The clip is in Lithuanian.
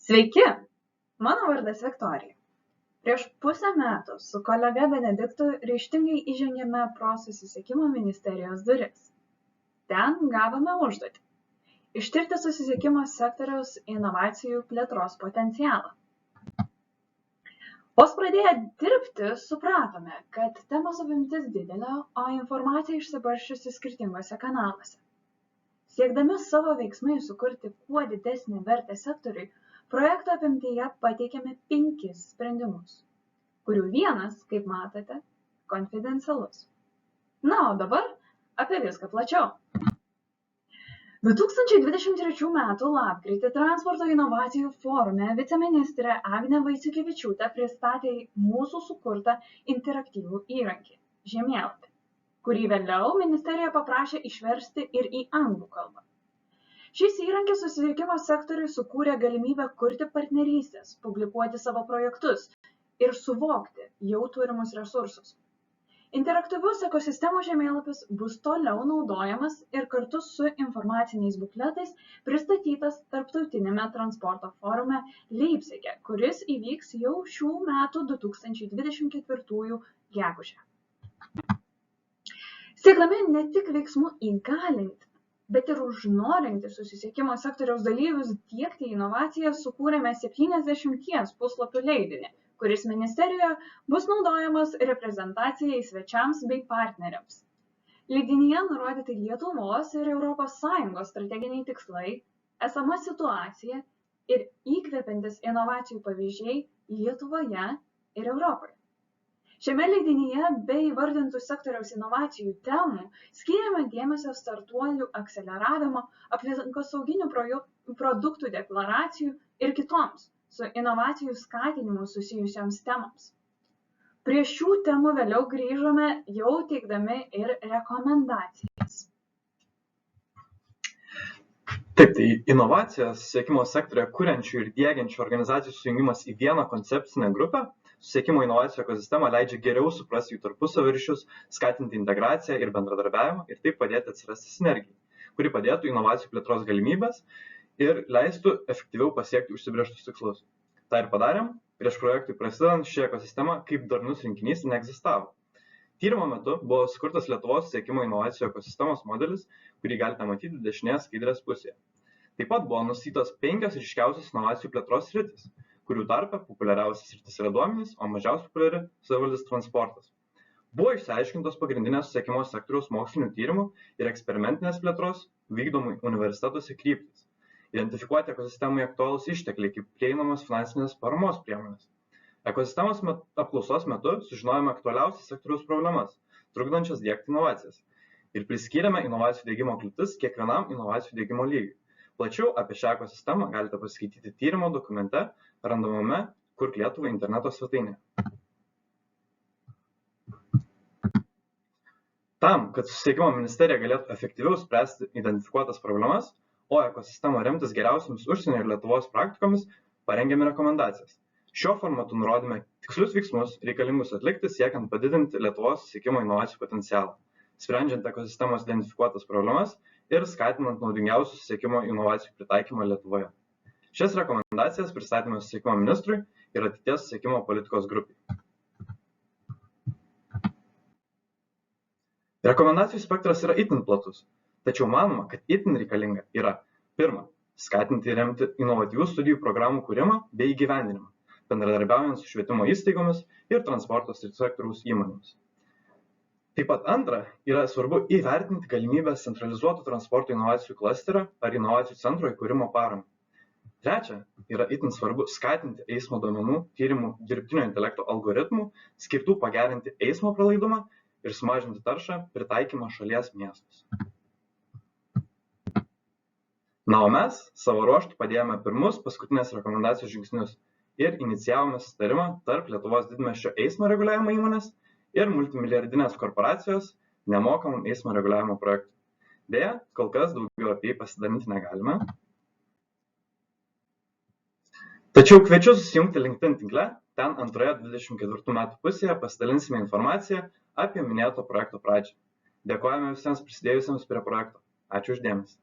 Sveiki, mano vardas Viktorija. Prieš pusę metų su kolega Benediktu ryžtingai įžengėme pro Susisiekimo ministerijos duris. Ten gavome užduotį – ištirti susisiekimo sektoriaus inovacijų plėtros potencialą. Vos pradėję dirbti, supratome, kad temos apimtis didelė, o informacija išsibarsčiusi skirtingose kanaluose. Siekdami savo veiksmais sukurti kuo didesnį vertę sektoriui, projekto apimtyje pateikėme 5 sprendimus, kurių vienas, kaip matote, konfidencialus. Na, o dabar apie viską plačiau. 2023 m. lapkritį Transporto inovacijų forume viceministrė Agnė Vaiciukevičiūtė pristatė mūsų sukurtą interaktyvų įrankį – žemėlapį, kurį vėliau ministerija paprašė išversti ir į anglų kalbą. Šis įrankis susisiekimo sektoriui sukūrė galimybę kurti partnerystės, publikuoti savo projektus ir suvokti jau turimus resursus. Interaktyvus ekosistemos žemėlapis bus toliau naudojamas ir kartu su informaciniais bukletais pristatytas tarptautiniame transporto forume Leipcige, kuris įvyks jau šių metų 2024 gegužę. Siekdami ne tik veiksmų įgalinti, bet ir užnorinti susisiekimo sektoriaus dalyvius diegti inovacijas, sukūrėme 70 puslapių leidinį, kuris ministerijoje bus naudojamas reprezentacijai svečiams bei partneriams. Leidinyje nurodyti Lietuvos ir ES strateginiai tikslai, esama situacija ir įkvepiantis inovacijų pavyzdžiai Lietuvoje ir Europoje. Šiame leidinyje be įvardintų sektoriaus inovacijų temų skiriame dėmesio startuolių akceleravimo, aplinkosauginių produktų deklaracijų ir kitoms su inovacijų skatinimu susijusioms temams. Prie šių temų vėliau grįžome jau teikdami ir rekomendacijas. Taip, tai inovacijos susisiekimo sektorioje kuriančių ir diegiančių organizacijų sujungimas į vieną koncepcinę grupę susisiekimo inovacijų ekosistemą leidžia geriau suprasti jų tarpusavio ryšius, skatinti integraciją ir bendradarbiavimą ir taip padėti atsirasti sinergijai, kuri padėtų inovacijų plėtros galimybės ir leistų efektyviau pasiekti užsibrėžtus tikslus. Ta ir padarėm, prieš projektui prasidedant ši ekosistema kaip darnus rinkinys neegzistavo. Tyrimo metu buvo sukurtas Lietuvos susisiekimo inovacijų ekosistemos modelis, kurį galite matyti dešinės skaidrės pusėje. Taip pat buvo nustatytos 5 ryškiausios inovacijų plėtros sritys, kurių tarpe populiariausias sritis yra duomenys, o mažiausiai populiari savivaldis transportas. Buvo išsiaiškintos pagrindinės susisiekimo sektoriaus mokslinių tyrimų ir eksperimentinės plėtros vykdomų universitetuose kryptys. Identifikuoti ekosistemai aktualūs ištekliai kaip prieinamos finansinės paramos priemonės. Ekosistemos apklausos metu sužinojome aktualiausias sektoriaus problemas, trukdančias diegti inovacijas, ir priskyrėme inovacijų diegimo kliūtis kiekvienam inovacijų diegimo lygiui. Plačiau apie šią ekosistemą galite paskaityti tyrimo dokumente, randamame Kurk Lietuvai interneto svetainėje. Tam, kad susisiekimo ministerija galėtų efektyviau spręsti identifikuotas problemas, o ekosistemą remtis geriausiamis užsienio ir Lietuvos praktikomis, parengėme rekomendacijas. Šiuo formatu nurodėme tikslius veiksmus reikalingus atlikti siekiant padidinti Lietuvos susisiekimo inovacijų potencialą, sprendžiant ekosistemos identifikuotas problemas ir skatinant naudingiausių susisiekimo inovacijų pritaikymą Lietuvoje. Šias rekomendacijas pristatėme susisiekimo ministrui ir ateities susisiekimo politikos grupiai. Rekomendacijų spektras yra itin platus, tačiau manoma, kad itin reikalinga yra: 1. Skatinti ir remti inovatyvių studijų programų kūrimą bei įgyvendinimą, bendradarbiaujant su švietimo įstaigomis ir transporto sektoriaus įmonėmis. Taip pat 2. Yra svarbu įvertinti galimybės centralizuotų transporto inovacijų klasterio ar inovacijų centro įkūrimo paramą. 3. Yra itin svarbu skatinti eismo duomenų tyrimų dirbtinio intelekto algoritmų, skirtų pagerinti eismo pralaidumą ir sumažinti taršą pritaikymą šalies miestus. Na, o mes savo ruožtu padėjome pirmus paskutinės rekomendacijos žingsnius ir inicijavome susitarimą tarp Lietuvos didmiesčio eismo reguliavimo įmonės ir multimilijardinės korporacijos nemokamam eismo reguliavimo projektui. Deja, kol kas daugiau apie jį pasidalinti negalime. Tačiau kviečiu susijungti LinkedIn tinkle, ten antroje 2024 metų pusėje pasidalinsime informaciją apie minėto projekto pradžią. Dėkojame visiems prisidėjusiems prie projekto. Ačiū už dėmesį.